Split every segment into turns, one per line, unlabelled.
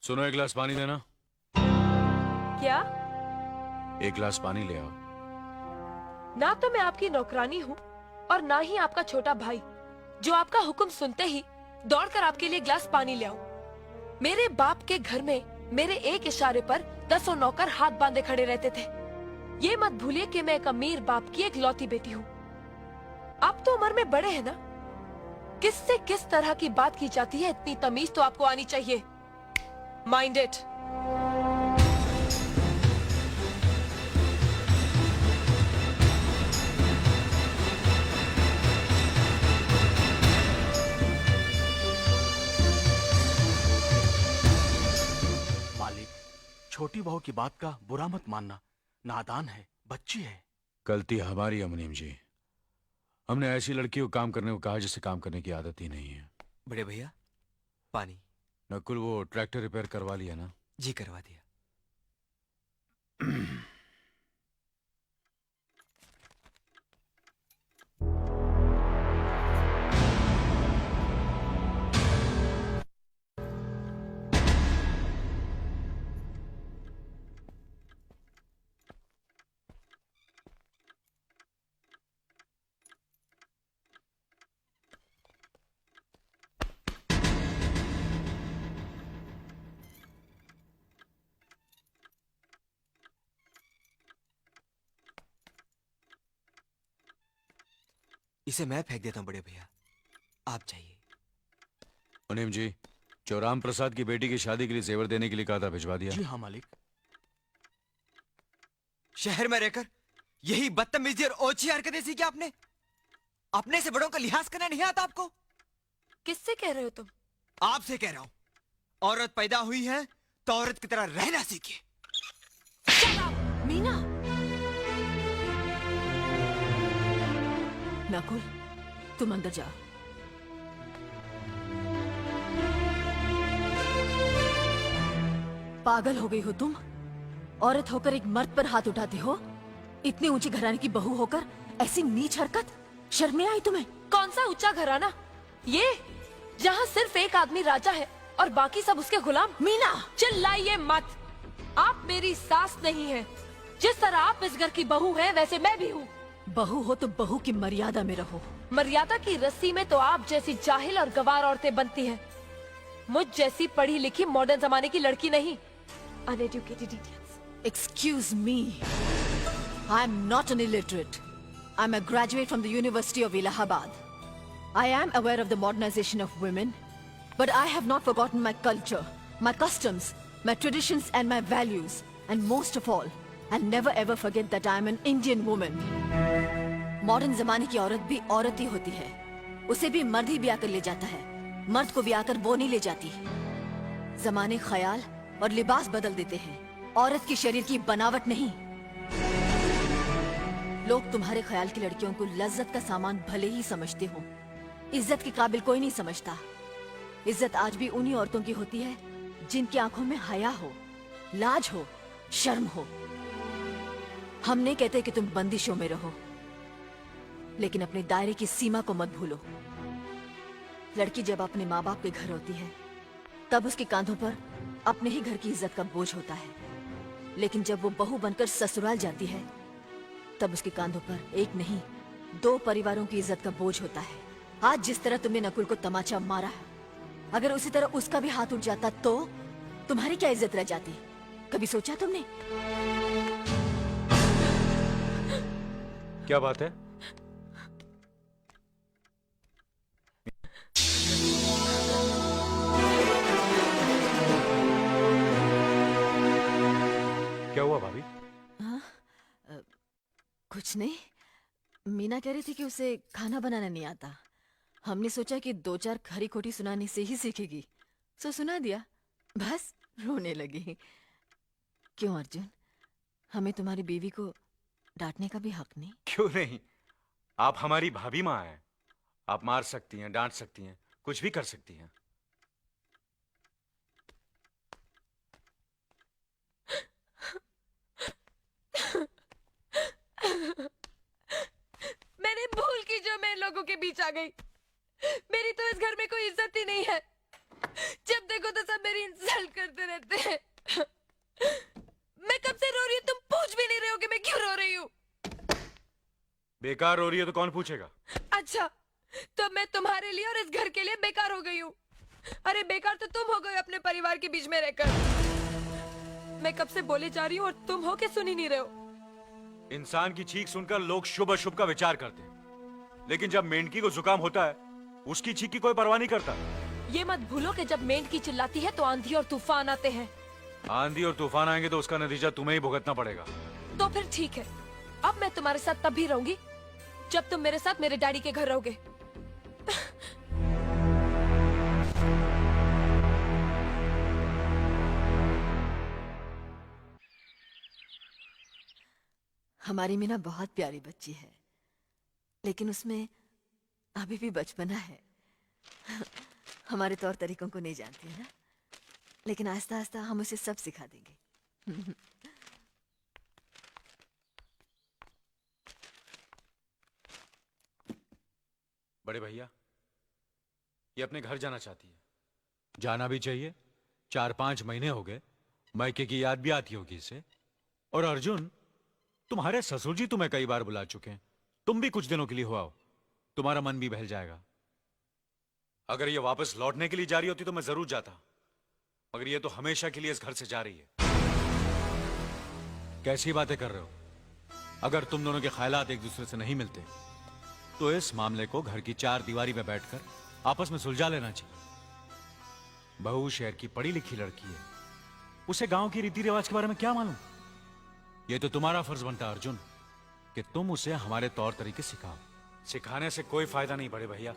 सुनो, एक गिलास पानी देना।
क्या?
एक गिलास पानी ले आओ।
ना तो मैं आपकी नौकरानी हूँ और ना ही आपका छोटा भाई जो आपका हुक्म सुनते ही दौड़कर आपके लिए गिलास पानी ले आऊं। मेरे बाप के घर में मेरे एक इशारे पर 10 नौकर हाथ बांधे खड़े रहते थे। ये मत भूलिए कि मैं एक अमीर बाप की एक लौती बेटी हूँ। आप तो उम्र में बड़े हैं ना, किससे किस तरह की बात की जाती है इतनी तमीज तो आपको आनी चाहिए। Mind it.
मालिक, छोटी बहू की बात का बुरा मत मानना। नादान है, बच्ची है।
गलती हमारी है मुनीम जी। हमने ऐसी लड़की को काम करने को कहा जिसे काम करने की आदत ही नहीं है।
बड़े भैया, पानी।
नकुल, वो ट्रैक्टर रिपेयर करवा लिया ना?
जी करवा दिया। इसे मैं फेंक देता हूं बड़े भैया, आप जाइए।
मुनीम जी, जो राम प्रसाद की बेटी की शादी के लिए जेवर देने के लिए कहा था, भिजवा दिया?
जी हाँ मालिक।
शहर में रहकर यही बदतमीजी और ओछी हरकतें सीखी आपने? अपने से बड़ों का लिहाज करना नहीं आता आपको?
किससे कह रहे हो तुम?
आपसे कह रहा हूं। औरत पैदा हुई है तो औरत की तरह रहना सीखिए।
मीना,
नकुल, तुम अंदर जाओ। पागल हो गई हो तुम? औरत होकर एक मर्द पर हाथ उठाती हो? इतनी ऊंची घराने की बहू होकर ऐसी नीच हरकत, शर्म नहीं आई तुम्हें?
कौन सा ऊंचा घराना? ये जहाँ सिर्फ एक आदमी राजा है और बाकी सब उसके गुलाम।
मीना,
चिल्लाइए मत। आप मेरी सास नहीं है। जिस तरह आप इस घर की बहू हैं, वैसे मैं भी हूँ।
बहू हो तो बहू की मर्यादा में रहो।
मर्यादा की रस्सी में तो आप जैसी जाहिल और गवार औरतें बनती हैं। मुझ जैसी पढ़ी लिखी मॉडर्न जमाने की लड़की नहीं। Uneducated idiots.
Excuse me. I am not an illiterate. I am a graduate from the University of Allahabad. I am aware of the modernization of women, but I have not forgotten my culture, my customs, my traditions and my values. And most of all, I'll never ever forget that I am an Indian woman. Modern जमाने की औरत भी औरत ही होती है। उसे भी मर्द ही ब्याह कर ले जाता है। मर्द को ब्याह कर वो नहीं ले जाती। जमाने ख्याल और लिबास बदल देते हैं, औरत की शरीर की बनावट नहीं। लोग तुम्हारे ख्याल की लड़कियों को लज्जत का सामान भले ही समझते हो, इज्जत के काबिल कोई नहीं समझता। इज्जत आज भी उन्हीं औरतों की होती है जिनकी आंखों में हया हो, लाज हो, शर्म हो। हम नहीं कहते कि तुम बंदिशों में रहो, लेकिन अपने दायरे की सीमा को मत भूलो। लड़की जब अपने माँ बाप के घर होती है, तब उसके कांधों पर अपने ही घर की इज्जत का बोझ होता है। लेकिन जब वो बहू बनकर ससुराल जाती है, तब उसके कांधों पर एक नहीं 2 परिवारों की इज्जत का बोझ होता है। आज जिस तरह तुमने नकुल को तमाचा मारा है, अगर उसी तरह उसका भी हाथ उठ जाता तो तुम्हारी क्या इज्जत रह जाती? कभी सोचा तुमने?
क्या बात है? क्या हुआ भाभी?
कुछ नहीं। मीना कह रही थी कि उसे खाना बनाना नहीं आता। हमने सोचा कि 2-4 खरी खोटी सुनाने से ही सीखेगी, सो सुना दिया। बस रोने लगी। क्यों अर्जुन, हमें तुम्हारी बीवी को डांटने का भी हक नहीं?
क्यों नहीं? आप हमारी भाभी माँ हैं। आप मार सकती हैं, डांट सकती हैं, कुछ भी कर सकती हैं।
मैंने भूल की जो मैं इन लोगों के बीच आ गई। मेरी तो इस घर में कोई इज्जत ही नहीं है। जब देखो तो सब मेरी इंसल्ट करते रहते हैं। मैं कब से रो रही हूँ, तुम पूछ भी नहीं रहे हो कि मैं क्यों रो रही हूँ।
बेकार हो रही है तो कौन पूछेगा?
अच्छा, तो मैं तुम्हारे लिए और इस घर के लिए बेकार हो गई हूँ। अरे बेकार तो तुम हो गए अपने परिवार के बीच में रहकर। मैं कब से बोले जा रही हूँ और तुम हो के सुन ही नहीं रहे हो।
इंसान की चीख सुनकर लोग शुभ अशुभ का विचार करते हैं, लेकिन जब मेंढकी को जुकाम होता है उसकी चीख की कोई परवाह नहीं करता।
ये मत भूलो कि जब मेंढकी चिल्लाती है तो आंधी और तूफान आते हैं।
आंधी और तूफान आएंगे तो उसका नतीजा तुम्हें ही भुगतना पड़ेगा।
तो फिर ठीक है, अब मैं तुम्हारे साथ तब भी रहूंगी जब तुम मेरे साथ मेरे डैडी के घर रहोगे।
हमारी मीना बहुत प्यारी बच्ची है, लेकिन उसमें अभी भी बचपना है। हमारे तौर तरीकों को नहीं जानती है ना, लेकिन आहिस्ता आहिस्ता हम उसे सब सिखा देंगे।
बड़े भैया, ये अपने घर जाना चाहती है। जाना भी चाहिए, 4-5 महीने हो गए, मायके की याद भी आती होगी इसे। और अर्जुन, तुम्हारे ससुर जी तुम्हें कई बार बुला चुके हैं, तुम भी कुछ दिनों के लिए हो आओ, तुम्हारा मन भी बहल जाएगा। अगर ये वापस लौटने के लिए जा रही होती तो मैं जरूर जाता, मगर ये तो हमेशा के लिए इस घर से जा रही है। कैसी बातें कर रहे हो? अगर तुम दोनों के ख्यालात एक दूसरे से नहीं मिलते तो इस मामले को घर की 4 दीवारी में बैठकर आपस में सुलझा लेना चाहिए। बहू शहर की पढ़ी लिखी लड़की है, उसे गांव की रीति रिवाज के बारे में क्या मालूम? ये तो तुम्हारा फर्ज बनता है अर्जुन कि तुम उसे हमारे तौर तरीके सिखाओ। सिखाने से कोई फायदा नहीं बड़े भैया,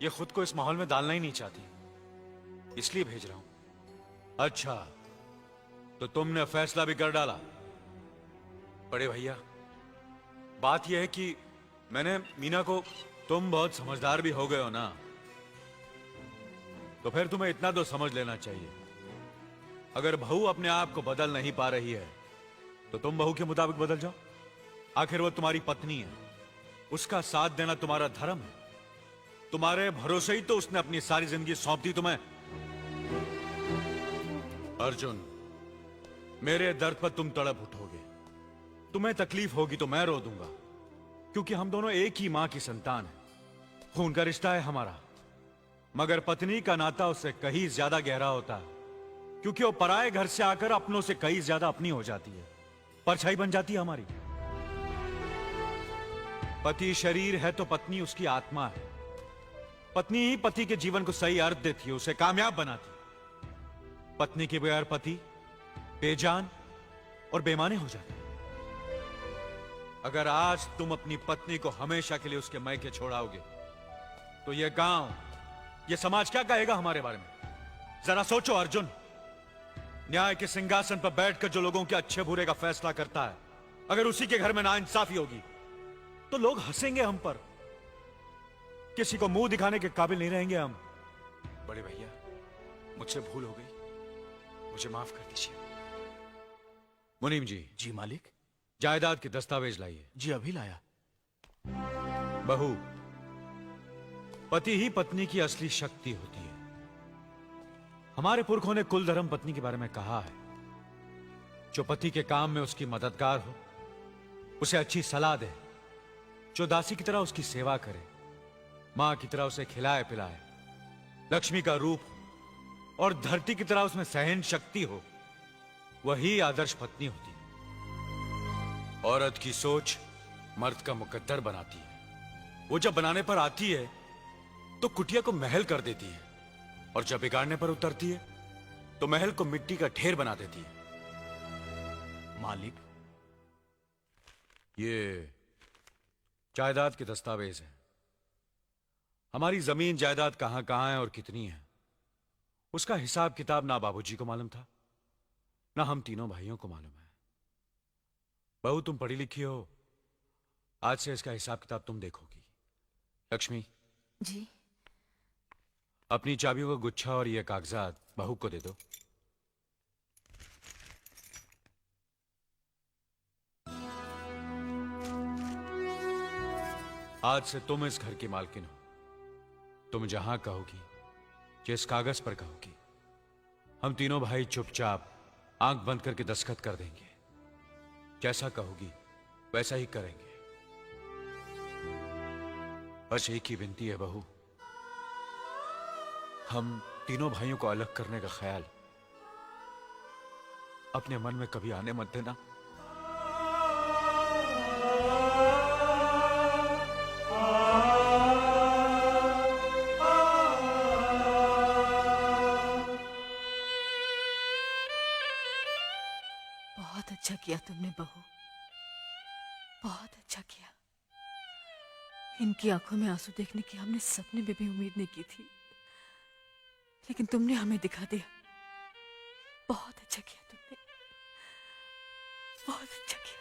ये खुद को इस माहौल में डालना ही नहीं चाहती, इसलिए भेज रहा हूं। अच्छा, तो तुमने फैसला भी कर डाला? बड़े भैया, बात यह है कि मैंने मीना को, तुम बहुत समझदार भी हो गए हो ना, तो फिर तुम्हें इतना तो समझ लेना चाहिए, अगर बहू अपने आप को बदल नहीं पा रही है तो तुम बहू के मुताबिक बदल जाओ। आखिर वो तुम्हारी पत्नी है, उसका साथ देना तुम्हारा धर्म है। तुम्हारे भरोसे ही तो उसने अपनी सारी जिंदगी सौंप दी तुम्हें। अर्जुन, मेरे दर्द पर तुम तड़प उठोगे, तुम्हें तकलीफ होगी तो मैं रो दूंगा, क्योंकि हम दोनों एक ही मां की संतान हैं, खून का रिश्ता है हमारा। मगर पत्नी का नाता उससे कहीं ज्यादा गहरा होता है, क्योंकि वो पराये घर से आकर अपनों से कहीं ज्यादा अपनी हो जाती है, परछाई बन जाती है हमारी। पति शरीर है तो पत्नी उसकी आत्मा है। पत्नी ही पति के जीवन को सही अर्थ देती है, उसे कामयाब बनाती है। पत्नी के बगैर पति बेजान और बेमाने हो जाते हैं। अगर आज तुम अपनी पत्नी को हमेशा के लिए उसके मायके छोड़ाओगे तो यह गांव, यह समाज क्या कहेगा हमारे बारे में? जरा सोचो अर्जुन, न्याय के सिंहासन पर बैठकर जो लोगों के अच्छे बुरे का फैसला करता है, अगर उसी के घर में नाइंसाफी होगी तो लोग हंसेंगे हम पर, किसी को मुंह दिखाने के काबिल नहीं रहेंगे हम। बड़े भैया, मुझसे भूल हो गई, मुझे माफ कर दीजिए। मुनीम जी।
जी मालिक।
जायदाद के दस्तावेज लाइए।
जी अभी लाया।
बहू, पति ही पत्नी की असली शक्ति होती है। हमारे पुरखों ने कुल धर्म पत्नी के बारे में कहा है, जो पति के काम में उसकी मददगार हो, उसे अच्छी सलाह दे, जो दासी की तरह उसकी सेवा करे, मां की तरह उसे खिलाए पिलाए, लक्ष्मी का रूप हो और धरती की तरह उसमें सहन शक्ति हो, वही आदर्श पत्नी होती है। औरत की सोच मर्द का मुकद्दर बनाती है। वो जब बनाने पर आती है तो कुटिया को महल कर देती है, और जब बिगाड़ने पर उतरती है तो महल को मिट्टी का ढेर बना देती है।
मालिक,
ये जायदाद के दस्तावेज हैं। हमारी जमीन जायदाद कहां कहां है और कितनी है, उसका हिसाब किताब ना बाबूजी को मालूम था, ना हम तीनों भाइयों को मालूम है। बहू, तुम पढ़ी लिखी हो, आज से इसका हिसाब किताब तुम देखोगी। लक्ष्मी
जी।
अपनी चाबियों का गुच्छा और ये कागजात बहू को दे दो। आज से तुम इस घर की मालकिन हो। तुम जहां कहोगी, जिस कागज पर कहोगी, हम तीनों भाई चुपचाप आंख बंद करके दस्तखत कर देंगे। जैसा कहोगी वैसा ही करेंगे। बस एक ही विनती है बहू, हम तीनों भाइयों को अलग करने का ख्याल अपने मन में कभी आने मत देना।
बहुत अच्छा किया तुमने बहू, बहुत अच्छा किया। इनकी आंखों में आंसू देखने की हमने सपने में भी उम्मीद नहीं की थी, लेकिन तुमने हमें दिखा दिया। बहुत अच्छा किया तुमने, बहुत अच्छा किया।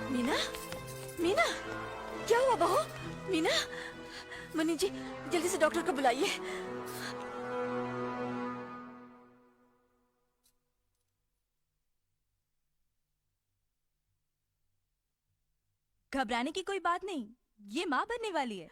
मीना, मीना, क्या हुआ बहू? मीना, मनी जी जल्दी से डॉक्टर को बुलाइए।
घबराने की कोई बात नहीं, ये माँ बनने वाली है।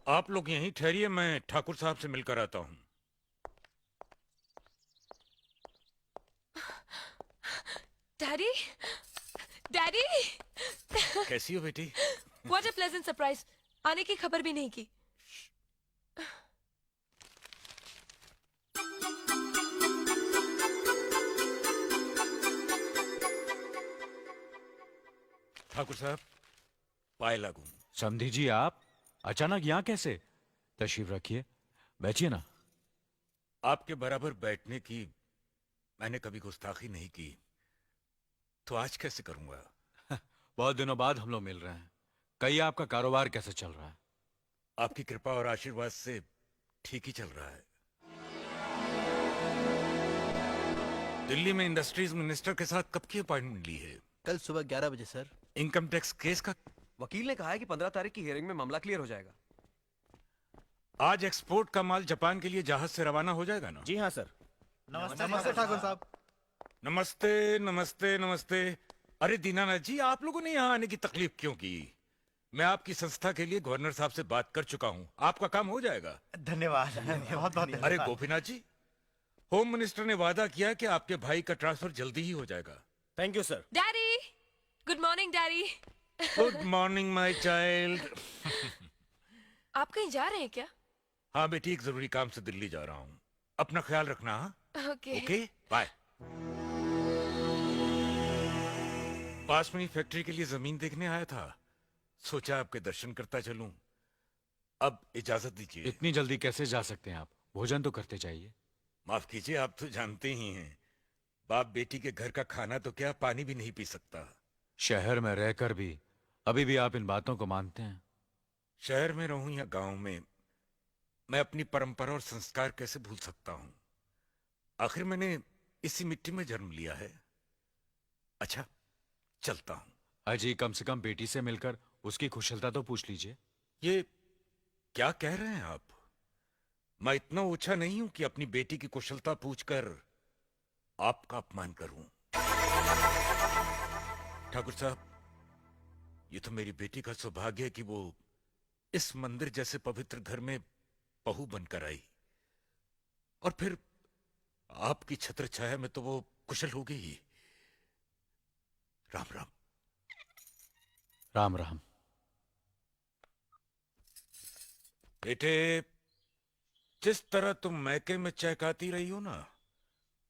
आप लोग यहीं ठहरिए, मैं ठाकुर साहब से मिलकर आता हूँ।
डैडी, डैडी,
कैसी हो बेटी?
What a pleasant surprise. आने की खबर भी नहीं की।
ठाकुर साहब, पाए लागू।
समधी जी, आप अचानक यहाँ कैसे? तशरीफ रखिए, बैठिए ना।
आपके बराबर बैठने की मैंने कभी गुस्ताखी नहीं की, तो आज कैसे करूंगा?
बहुत दिनों बाद हम लोग मिल रहे हैं। कहिए, आपका कारोबार कैसे चल रहा है?
आपकी कृपा और आशीर्वाद से ठीक ही चल रहा है। दिल्ली में इंडस्ट्रीज मिनिस्टर के साथ कब की अपॉइंटमेंट ली है?
कल सुबह 11 बजे सर।
इनकम टैक्स केस का?
वकील ने कहा है कि 15 तारीख की हियरिंग में मामला क्लियर हो जाएगा।
आज एक्सपोर्ट का माल जापान के लिए जहाज से रवाना हो जाएगा ना?
जी हाँ सर। नमस्ते ठाकुर साहब।
नमस्ते नमस्ते नमस्ते। अरे दीनानाथ जी, आप लोगों ने यहाँ आने की तकलीफ क्यों की? मैं आपकी संस्था के लिए गवर्नर साहब से बात कर चुका हूँ, आपका काम हो जाएगा।
धन्यवाद, बहुत बहुत
अरे गोपीनाथ जी, होम मिनिस्टर ने वादा किया कि आपके भाई का ट्रांसफर जल्दी ही हो जाएगा।
Thank you sir.
Daddy, good morning daddy.
Good morning my child.
आप कहीं जा रहे हैं क्या?
हाँ बेटी, एक जरूरी काम से दिल्ली जा रहा हूँ। अपना ख्याल रखना। हाँ,
ओके।
Okay, bye. पास में ही फैक्ट्री के लिए जमीन देखने आया था, सोचा आपके दर्शन करता चलूं। अब इजाजत दीजिए।
इतनी जल्दी कैसे जा सकते हैं आप? भोजन तो करते चाहिए।
माफ कीजिए, आप तो जानते ही हैं, बाप बेटी के घर का खाना तो क्या, पानी भी नहीं पी सकता।
शहर में रहकर भी अभी भी आप इन बातों को मानते हैं?
शहर में रहूं या गांव में, मैं अपनी परंपरा और संस्कार कैसे भूल सकता हूं? आखिर मैंने इसी मिट्टी में जन्म लिया है। अच्छा, चलता हूं।
अजी, कम से कम बेटी से मिलकर उसकी कुशलता तो पूछ लीजिए।
ये क्या कह रहे हैं आप? मैं इतना ऊंचा नहीं हूं कि अपनी बेटी की कुशलता पूछकर आपका अपमान करूं। ठाकुर साहब, ये तो मेरी बेटी का सौभाग्य है कि वो इस मंदिर जैसे पवित्र घर में बहू बनकर आई, और फिर आपकी छत्र छाया में तो वो कुशल हो गई। राम राम।
राम राम।
बेटे, जिस तरह तुम मैके में चहकाती रही हो ना,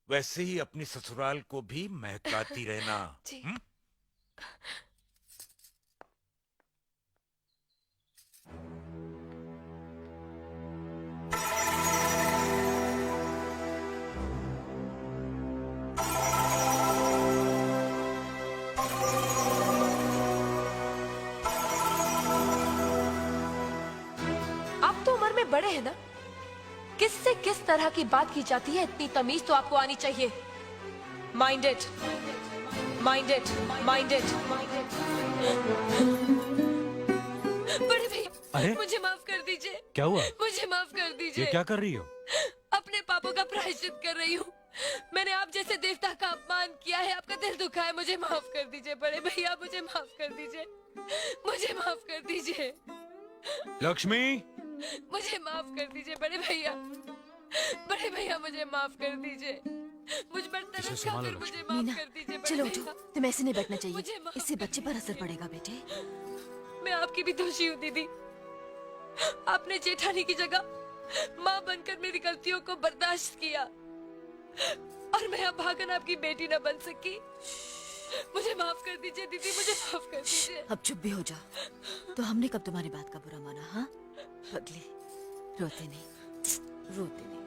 वैसे ही अपनी ससुराल को भी महकाती रहना।
जी। किससे किस तरह की बात की जाती है, इतनी तमीज तो आपको आनी चाहिए। Mind it, mind it, mind it. बड़े भैया,
अरे?
मुझे माफ कर दीजिए।
क्या हुआ?
मुझे माफ कर
ये
दीजिए।
क्या कर रही हो?
अपने पापों का प्रायश्चित कर रही हूँ। मैंने आप जैसे देवता का अपमान किया है, आपका दिल दुखा है, मुझे माफ कर दीजिए बड़े भैया, मुझे माफ कर दीजिए, मुझे माफ कर दीजिए,
लक्ष्मी,
मुझे माफ कर दीजिए बड़े भैया, बड़े भैया मुझे माफ कर दीजिए, मुझ पर तरस
इसे संभालो,
खाकर मुझे माफ
मीना,
कर दीजिए बड़े
चलो
भैया।
उठो, तुम्हें ऐसे नहीं बैठना
मुझे
चाहिए,
माफ
इससे
कर
बच्चे पर असर पड़ेगा बेटे।
मैं आपकी भी दोषी हूँ दीदी। आपने जेठानी की जगह माँ बनकर मेरी गलतियों को बर्दाश्त किया और मैं अब भागन आपकी बेटी न बन सकी। मुझे माफ कर दीजिए दीदी, मुझे माफ कर दीजिए।
अब चुप भी हो जाओ। तो हमने कब तुम्हारी बात का बुरा माना? हाँ पगली, रोते नहीं, रोते नहीं।